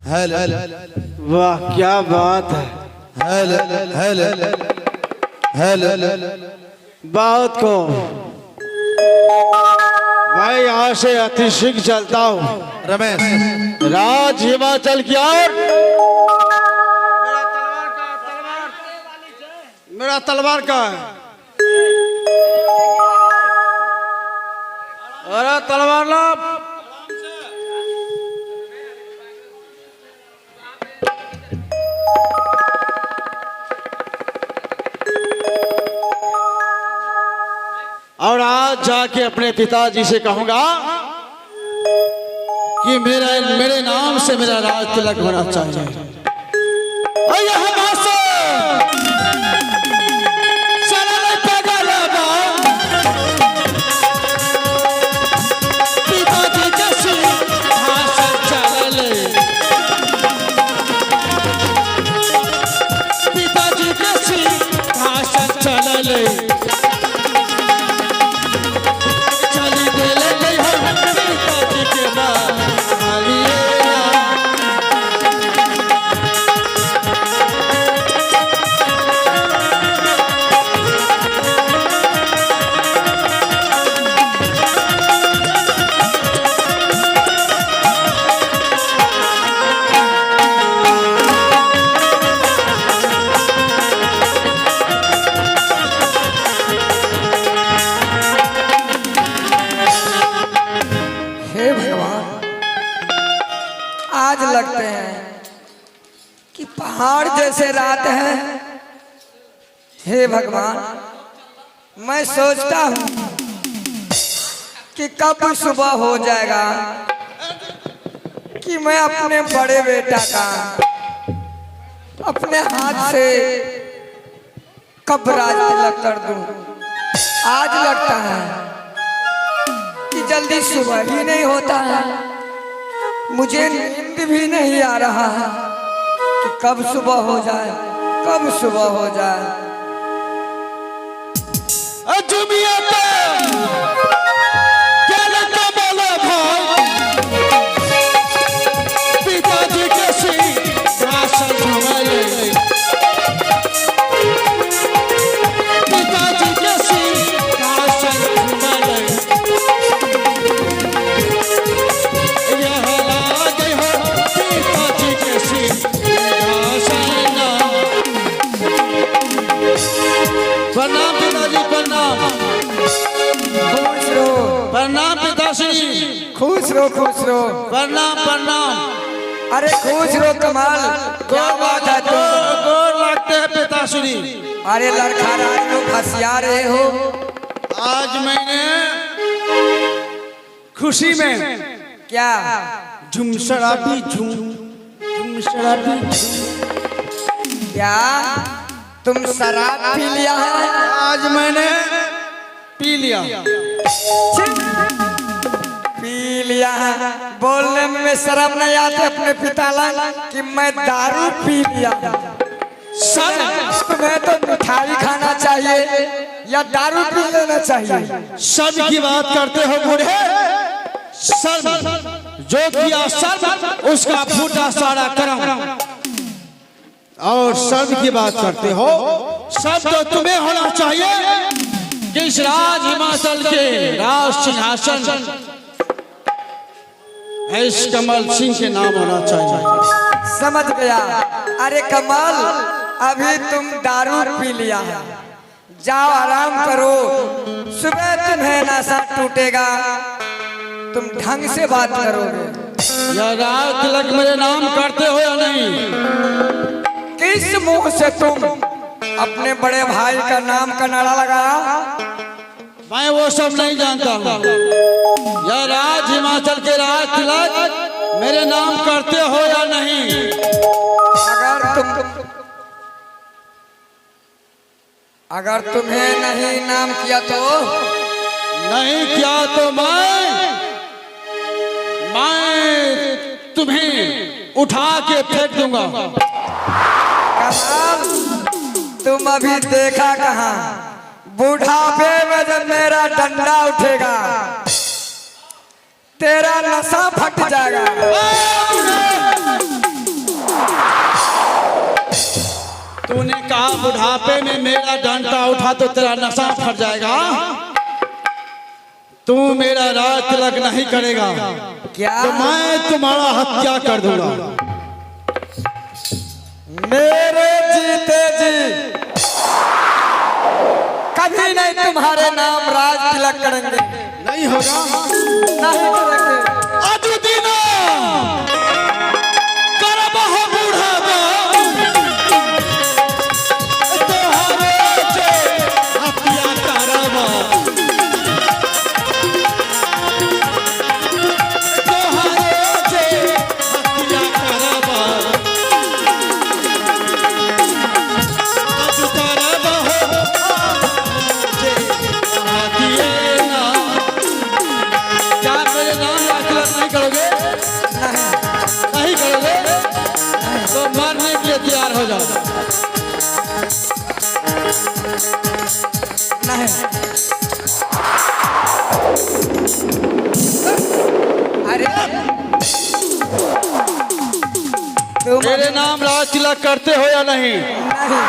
Hello वाह क्या बात है। हेलो हेलो हेलो बहुत को भाई यहाँ से अति शीघ्र चलता हूँ। रमेश राज हिमाचल की ओर। मेरा तलवार का है। अरे तलवार ला। और आज जाके अपने पिताजी से कहूंगा कि मेरे नाम से मेरा राज तिलक होना चाहिए। आज लगते हैं कि पहाड़ जैसे रात है। हे भगवान, मैं सोचता हूँ कि कब सुबह हो जाएगा कि मैं अपने बड़े बेटा का अपने हाथ से कब राज तिलक कर दूं। आज लगता है कि जल्दी सुबह ही नहीं होता है। मुझे नींद भी नहीं आ रहा है कि कब सुबह हो जाए, कब सुबह हो जाए। पिताजी के प्रणाम पिताजी, प्रणाम। खुश रहो। प्रणाम पिताश्री। खुश रहो, खुश रहो। प्रणाम प्रणाम। अरे खुश रहो कमाल, क्या बात है तुम? गोर लगते हैं पिताश्री। अरे लड़का राज लोग हंसिया रहे हो। आज मैंने खुशी में क्या झुमशराबी क्या तुम शराब पी लिया है? आज मैंने पी लिया। पी लिया है? बोलने में शर्म नहीं आती अपने पिता कि मैं दारू पी लिया। सर तुम्हें तो मिठाई खाना चाहिए या दारू पी लेना चाहिए। सब की बात करते हो बूढ़े। सर जो किया सर उसका फूटा सारा करम। और सर्व की बात करते हो, सब तो तुम्हें होना चाहिए कि इस राज हिमाचल के राज सिंहासन इस कमल सिंह के नाम होना चाहिए। समझ गया। अरे कमल, अभी तुम दारू पी लिया है, जाओ आराम करो। सुबह तुम्हें नशा टूटेगा, तुम ढंग से बात करोगे। यह राज तिलक मेरे नाम करते हो या नहीं? किस मुंह से तुम अपने बड़े भाई का नाम का नारा लगाया? मैं वो सब नहीं जानता हूँ। यह राज हिमाचल के राज तिलक मेरे नाम करते हो या नहीं? अगर तुम्हें नहीं नाम किया तो? नहीं किया तो मैं तुम्हें उठा के फेंक दूंगा। तुम अभी देखा कहाँ? बुढ़ापे में जब मेरा डंडा उठेगा तेरा नशा फट जाएगा। बुढ़ापे में मेरा डंडा उठा तो तेरा नशा फट जाएगा। तू मेरा राज तिलक नहीं करेगा क्या? तो मैं तुम्हारा हत्या कर दूंगा। मेरे जीते जी कभी नहीं तुम्हारे नाम राज तिलक करेंगे। नहीं होगा, नहीं करेंगे। अजुदीना करबहो बुढ़ावा तोहरे जे हत्या करबा। तोहरे जे हत्या करबा। अजु करबहो जे हत्या ना। क्या मेरे नाम राज तिलक नहीं करोगे? नहीं करोगे तो मरने के लिए तैयार हो जाओ। नहीं। अरे तुम मेरे नाम राज तिलक करते हो या नहीं? नहीं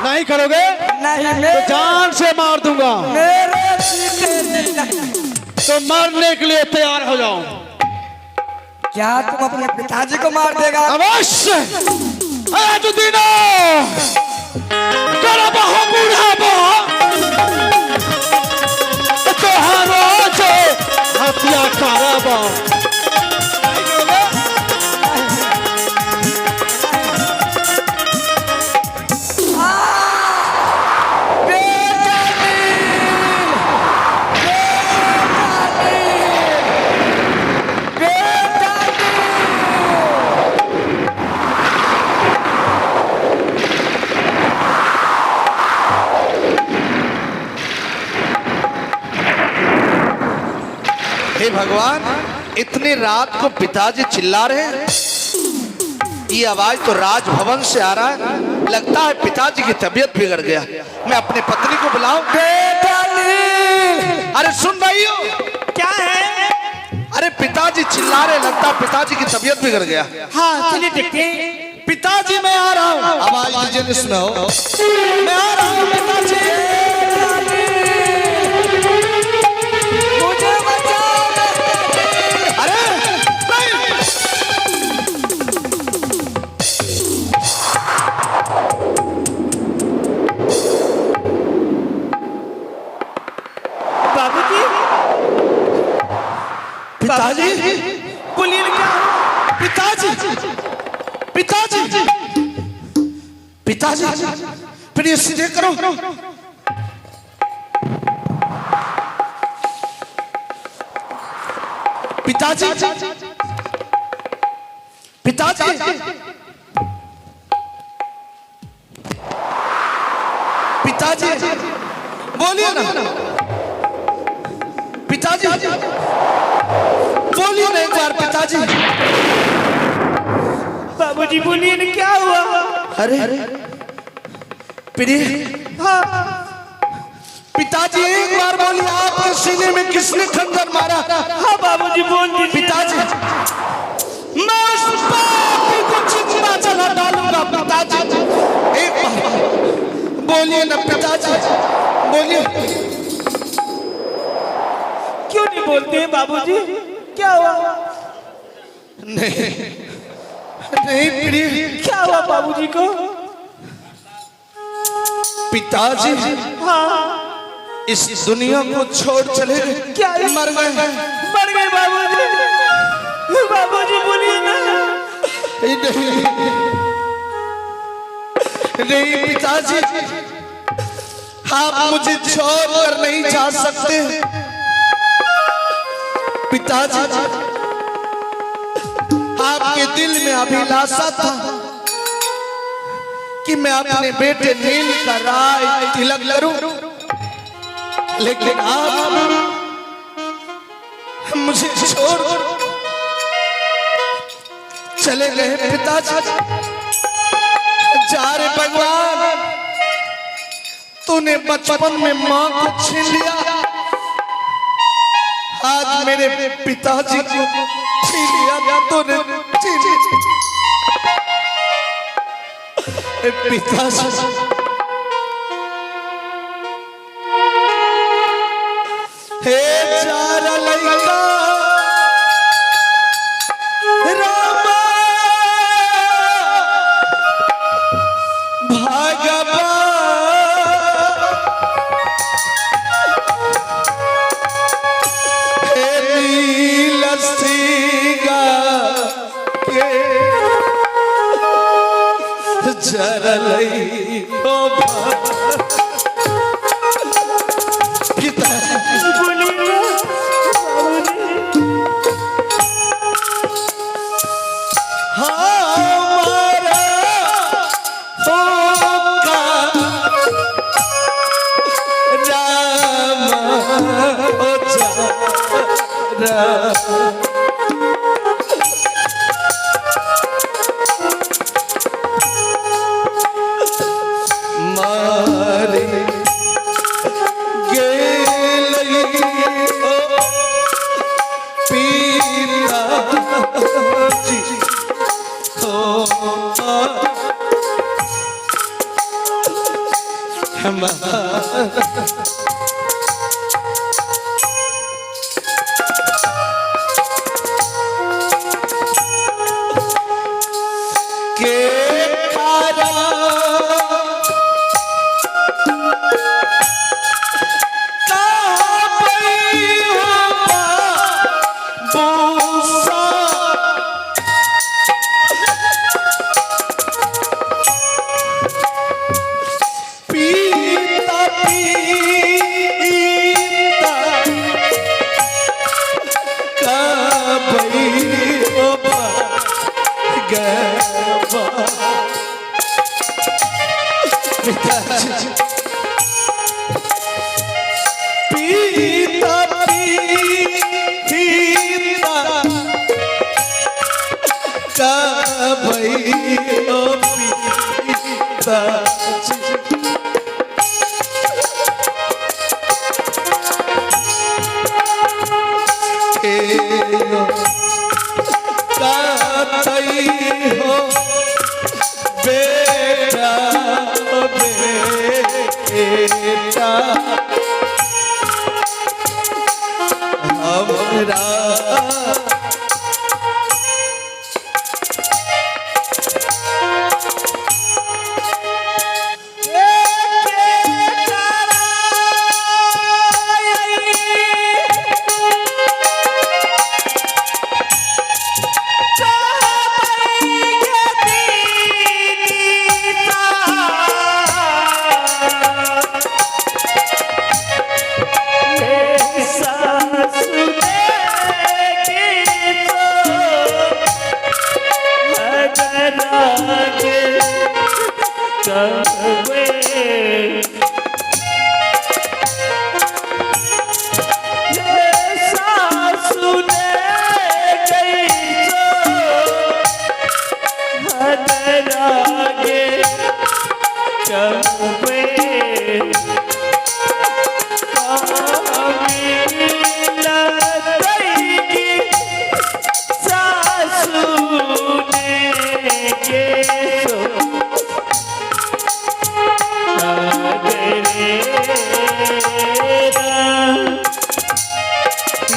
नहीं करोगे नहीं। तो जान से मार दूंगा। मेरे जीते जी नहीं। तो मरने के लिए तैयार हो जाओ। क्या तुम अपने पिताजी को मार देगा? अवश्य। अजुदीना करबहो बुढ़ावा तोहरो जे हत्या करबा। हे भगवान, इतनी रात को पिताजी चिल्ला रहे हैं। ये आवाज तो राजभवन से आ रहा है। लगता है पिताजी की तबीयत बिगड़ गया। मैं अपने पत्नी को बुलाऊं? अरे सुन रही हो? क्या है? अरे पिताजी चिल्ला रहे, लगता है पिताजी की तबीयत बिगड़ गया। हाँ चलिए देखते हैं। पिताजी मैं आ रहा हूँ। आवाज दीजिए, नहीं सुना हो? मैं आ रहा हूँ पिताजी। मुझे बचाओ। अरे बाबूजी, पिताजी, बोलिए क्या? पिताजी, पिताजी, पिताजी, फिर ये सीधे करो। पिताजी, पिताजी, पिताजी, बोलिए ना। पिताजी, बोलिए ना एक बार। पिताजी, बाबूजी बोलिए ना क्या हुआ? अरे प्रिय, पिताजी एक बार बोलिए, आपके सीने में किसने खंजर मारा? हाँ बाबूजी बोल दीजिए। पिताजी, मैं उस पापी को चिंता चला डालूंगा। पिताजी एक बार बोलिए ना। पिताजी बोलिए। क्यों नहीं बोलते हैं बाबूजी? क्या हुआ? नहीं नहीं प्रिय, क्या हुआ बाबूजी को? पिताजी हाँ इस दुनिया को छोड़ चले गए। क्या मर गए? मर गए बाबूजी। बाबूजी बोलिए ना। नहीं नहीं पिताजी, आप मुझे छोड़कर नहीं जा सकते। पिताजी, आपके दिल में अभिलाषा था कि मैं अपने बेटे नील का राज तिलक करूं, लेकिन आप मुझे छोड़ चले गए। पिताजी, जा रे भगवान, तूने बचपन में मां को छीन लिया, आज मेरे पिताजी को छीन लिया तूने। पिताजी, चरलई ओ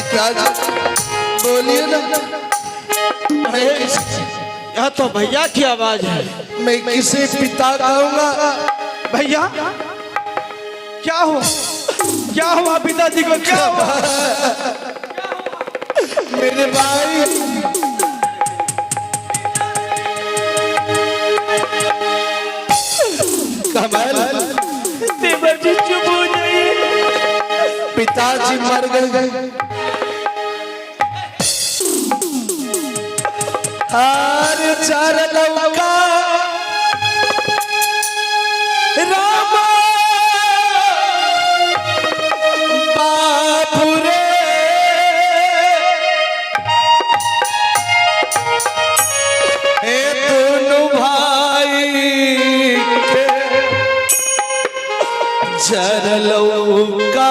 पिताजी बोलिए ना। यह तो भैया की आवाज है। मैं किसे पिता कहूंगा? भैया क्या हुआ? क्या हुआ पिताजी को? क्या हुआ? मेरे भाई कमल, देवर जी चुप हो जाइए। पिताजी मर गए। हार चार लौका रामा बापू रे, हे दोनों भाई के चार लौका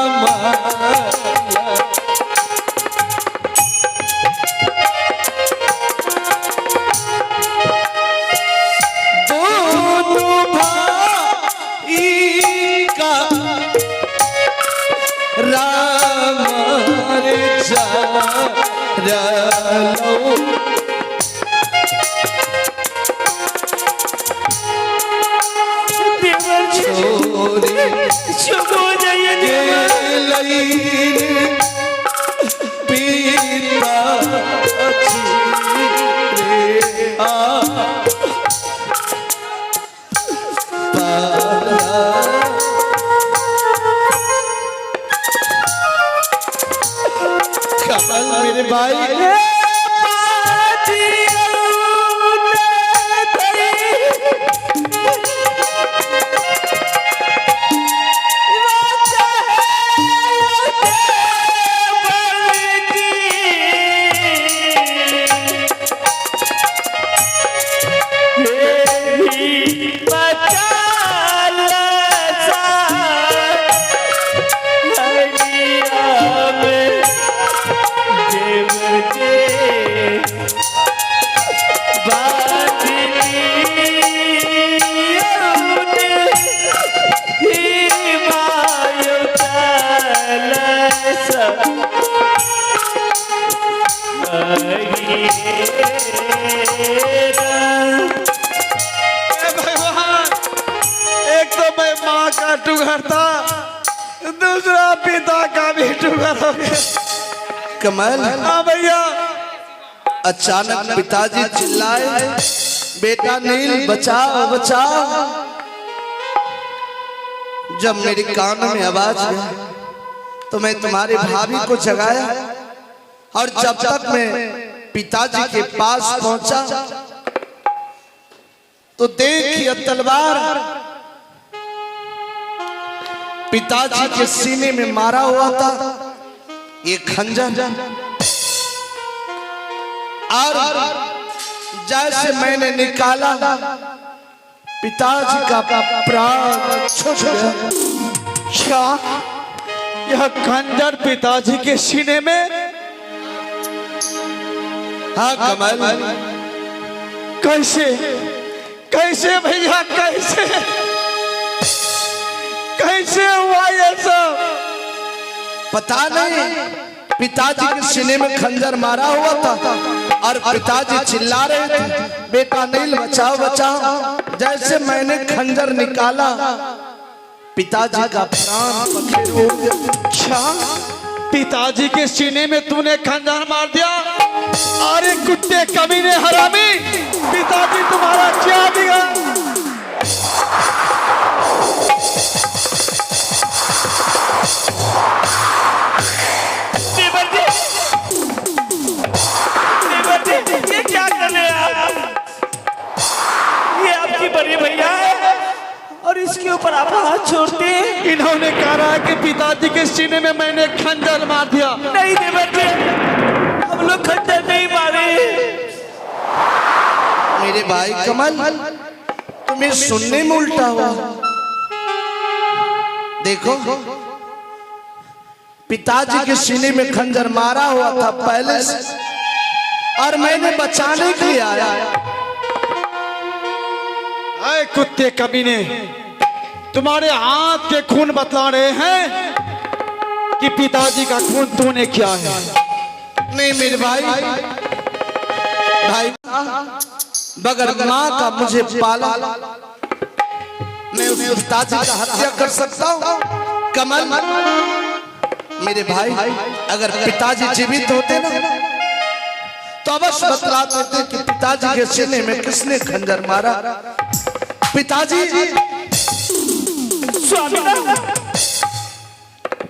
भाई। एक तो मैं माँ का टुकड़ था, दूसरा पिता का भी टुकड़ हो गया। कमल, हाँ भैया। अचानक पिताजी चिल्लाए, बेटा नील बचाओ बचाओ। जब मेरे कान में आवाज आई तो मैं तुम्हारे भाभी को जगाया, और जब तक मैं पिताजी के पास पहुंचा तो देखिए तलवार पिताजी के सीने में मारा हुआ था, ये खंजर। और जैसे मैंने निकाला पिताजी का प्राण छूट गया। क्या यह खंजर पिताजी के सीने में? हाँ कमल, कैसे कैसे भैया, कैसे कैसे हुआ ये सब? पता नहीं, पिताजी के सीने में खंजर मारा हुआ था और पिताजी चिल्ला रहे थे, बेटा नील बचाओ बचाओ। जैसे मैंने खंजर निकाला पिताजी का प्राण पखेरु हो गया। क्या पिताजी के सीने में तूने खंजर मार दिया? अरे कुत्ते कमीने हरामी, पिताजी तुम्हारा क्या दिया? ये क्या कर रहे हैं आप? ये आपकी बड़ी भैया है और इसके ऊपर आप हाथ छोड़ते हैं। इन्होंने कहा कि पिताजी के सीने में मैंने खंजर मार दिया। नहीं देवर, हम लोग खंजर नहीं मारे। मेरे भाई कमल, तुम्हें सुनने में उल्टा हुआ। देखो, पिताजी के सीने में खंजर मारा हुआ था पहले से, और मैंने बचाने के लिए आया। अरे कुत्ते कमीने, तुम्हारे हाथ के खून बतला रहे हैं कि पिताजी का खून तूने किया है। नहीं मेरे भाई, बगैर माँ का मुझे पाला, मैं उस पिताजी का हत्या कर सकता हूँ? कमल मेरे भाई, अगर पिताजी जीवित होते ना तो अवश्य बतला देते कि पिताजी के सीने में किसने खंजर मारा। पिताजी, स्वामीनाथ,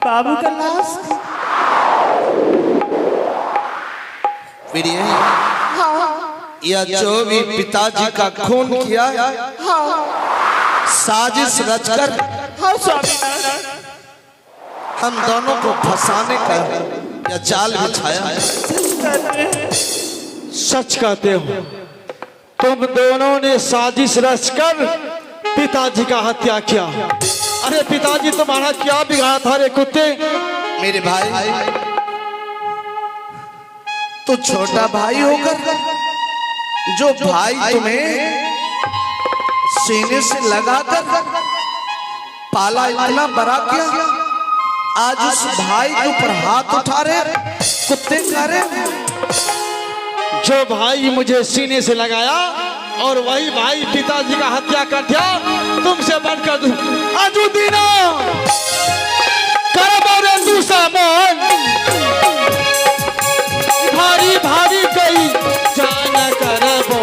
बाबू का लाश। प्रिय, यह जो भी पिताजी का खून किया, साजिश रचकर हाँ स्वामीनाथ, हम दोनों को फंसाने का यह जाल बिछाया है। सच कहते हो, तुम दोनों ने साजिश रचकर पिताजी का हत्या किया। अरे पिताजी तुम्हारा क्या बिगाड़ा था रे कुत्ते? मेरे भाई, तो छोटा भाई होकर जो भाई तुम्हें सीने से लगाकर पाला, इतना बड़ा किया, आज उस भाई के ऊपर हाथ उठा रहे कुत्ते कह रहे। जो भाई मुझे सीने से लगाया और वही भाई पिताजी का हत्या कर दिया, तुमसे बढ़कर अजुदीना करबरे दूसरा मन भारी भारी गई जान करबो।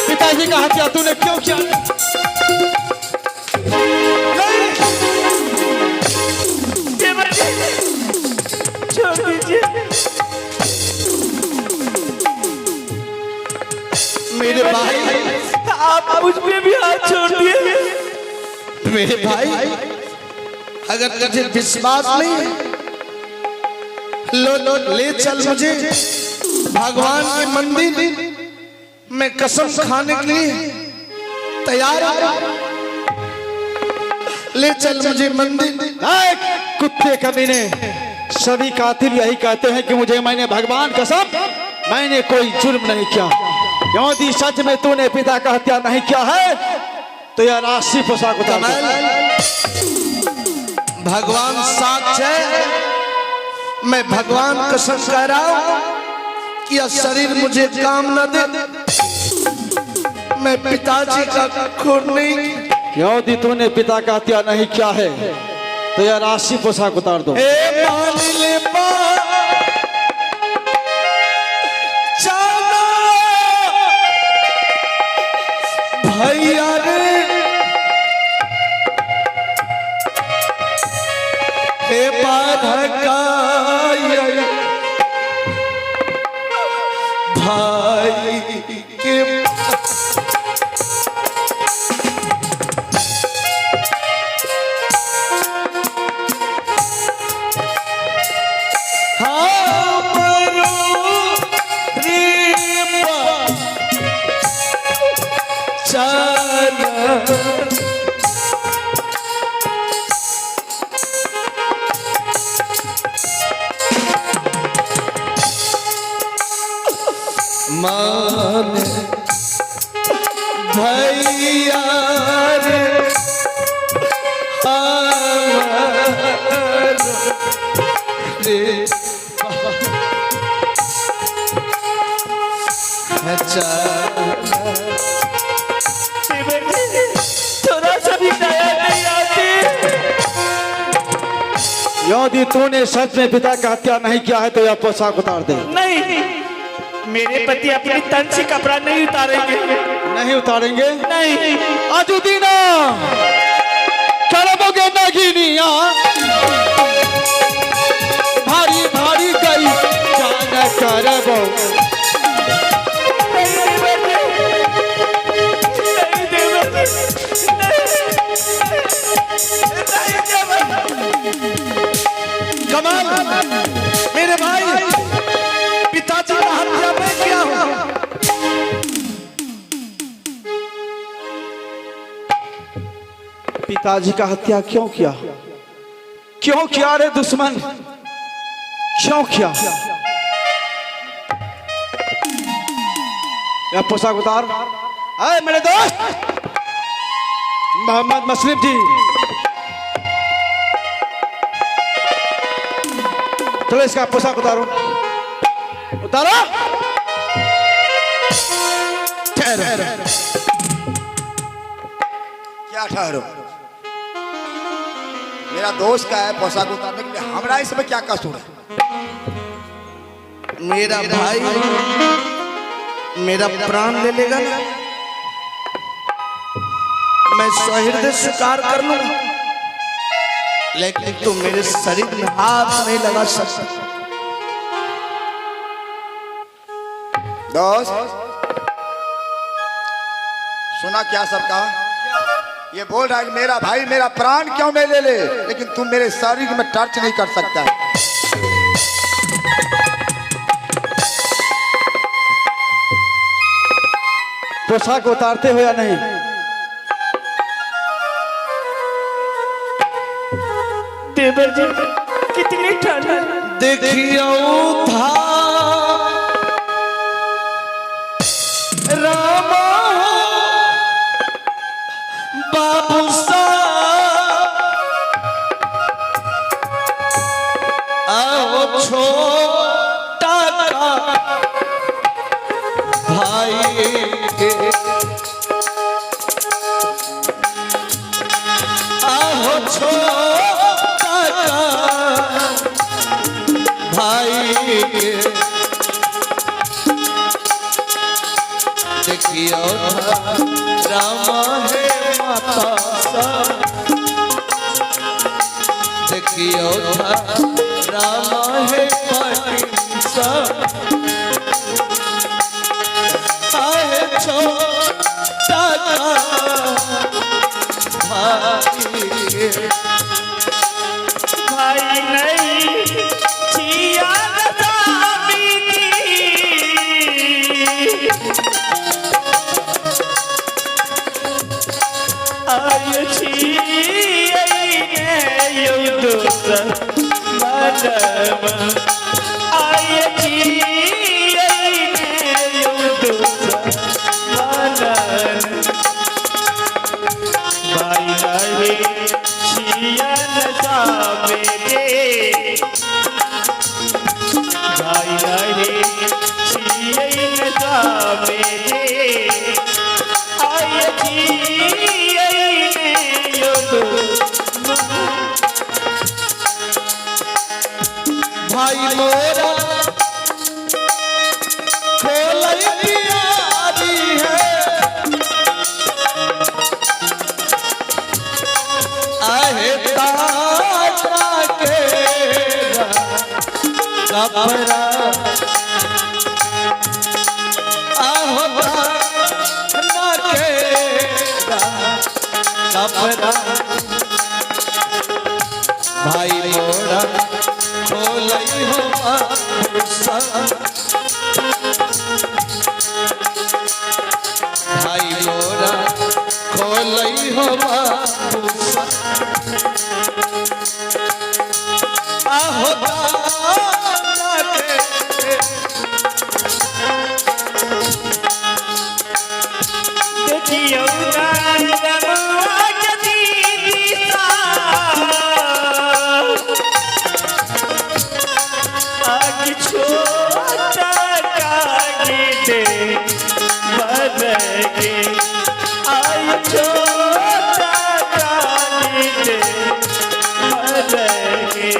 पिताजी का हत्या तूने क्यों किया? छोड़ मेरे भाई, आप मुझ पे भी हाथ छोड़ दिए। मेरे भाई, अगर तुझे विश्वास नहीं है, लो ले चल मुझे भगवान के मंदिर में कसम खाने के लिए तैयार है। ले चल मुझे मंदिर। ऐ कुत्ते कमीने, सभी कातिल यही कहते हैं कि मुझे मैंने भगवान कसम मैंने कोई जुर्म नहीं किया। यदि सच में तूने पिता का हत्या नहीं किया है तो यह राशि पोशाक उतार दे। भगवान साक्ष है, मैं भगवान कसम कह रहा हूं कि यह शरीर मुझे काम न दे। मैं पिताजी का खून नहीं। यदि तूने पिता का हत्या नहीं किया है तो यह राशि पोशाक उतार दो। मान ले भैया रे, हे बाधका भाई के मान भैया रे थोड़ा सा भी दया नहीं आती। यदि तूने सच में पिता का हत्या नहीं किया है तो यह पोशाक उतार दे। नहीं, मेरे पति अपनी तन से कपड़ा नहीं उतारेंगे। नहीं उतारेंगे? नहीं। अजुदीना करबोगे नगिनिया भारी भारी गई जान करबो। कमाल, मेरे भाई, पिताजी का हत्या मैं किया हूं। पिताजी का हत्या क्यों किया? क्यों किया रे दुश्मन, क्यों किया? यह पोशाक उतार। अरे मेरे दोस्त मोहम्मद मसलिम जी, चलो इसका पोशाक उतारो। उतारो। क्या ठहरो? मेरा दोस्त का है पोशाक उतारने के लिए, हमरा इसमें क्या कसूर है? मेरा भाई मेरा प्राण ले लेगा ना, मैं सहृदय स्वीकार कर लूंगा, लेकिन तू मेरे शरीर में हाथ नहीं लगा सकता। दोस्त सुना क्या सब कहा? ये बोल रहा है कि मेरा भाई मेरा प्राण क्यों नहीं ले ले, लेकिन तुम मेरे शरीर में टच नहीं कर सकता। पोशाक उतारते हो या नहीं? देवर जी कितनी ठंड है। देखियो था रामा बाबू सा आओ छोटा का भाई के आओ छोटा का भाई के देखियो रामा है माता सा, देखियो रामा है पाटी सा, आहे भाई नहीं छिया नसामी आय छिया युद्ध मनम आय छिया युद्ध मनम भाई नहीं छिया नसामी भाई नहीं छिया नसामी आय छिया युद्ध भाई मोरा खोलई प्यारी है आहे तारा के कपड़ा आहो तारा के कपड़ा भाई मोरा खोलई हो आशा भाई मोरा खोलई हो आशा आहो तारा के देखियो रमुआ के दीदी सा आगे छोटा कागीदे बदगे आय छोटा कागीदे बदगे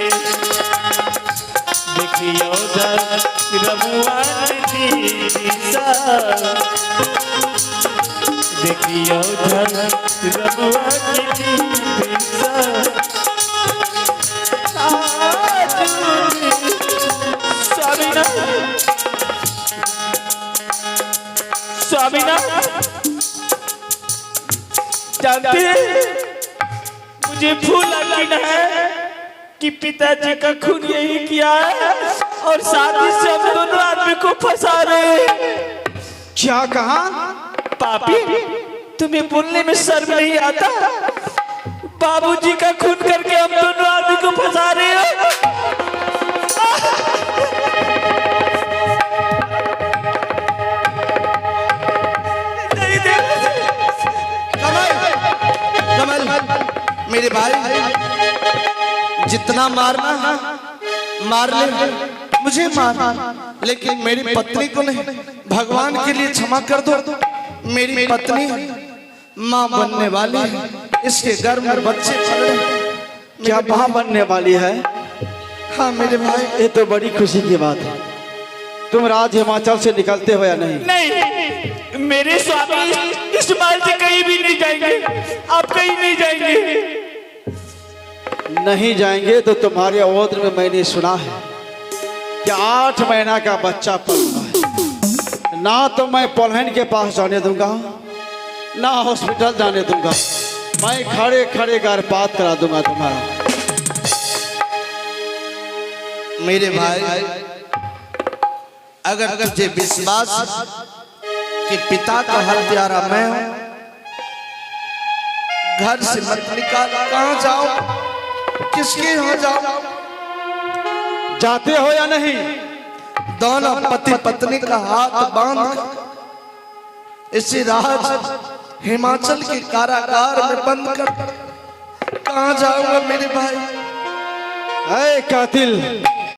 देखियो रमुआ के दीदी सा देखियो रमुआ के दीदी सा स्वामीना स्वामीना जानते हैं मुझे भूल यकीन है कि पिताजी का खून यही किया है और साथ ही से हम दोनों आदमी को फंसा रहे हैं। क्या कहा? पापी तुम्हें बोलने में शर्म नहीं आता? बाबूजी का खून करके हम दोनों आदमी को फंसा रहे हैं। मेरे भाई जितना मारना मार ले, मुझे मार, लेकिन मेरी पत्नी को नहीं। भगवान के लिए क्षमा कर दो। मेरी पत्नी माँ बनने वाली है, इसके घर में बच्चे पल रहे। क्या माँ बनने वाली है? हाँ मेरे भाई, ये तो बड़ी खुशी की बात है। तुम राज हिमाचल से निकलते हो या नहीं? नहीं, मेरे स्वामी इस माल से कहीं भी नहीं जाएंगे। आप कहीं नहीं जाएंगे। नहीं जाएंगे तो तुम्हारे अवध में मैंने सुना है कि 8 महीना का बच्चा पलना है। ना तो मैं पलहन के पास जाने दूंगा, ना हॉस्पिटल जाने दूंगा। मैं खड़े खड़े गर्भपात करा दूंगा तुम्हारा। मेरे भाई, अगर तुझे विश्वास कि पिता का हत्यारा मैं हूं, घर से मत निकाल। कहां जाऊं, किसके यहाँ जाऊं? जाते हो या नहीं? दोनों पति पत्नी का हाथ बांध इसे राज हिमाचल के कारागार में बंद कर। कहां जाऊंगा मेरे भाई? ऐ कातिल,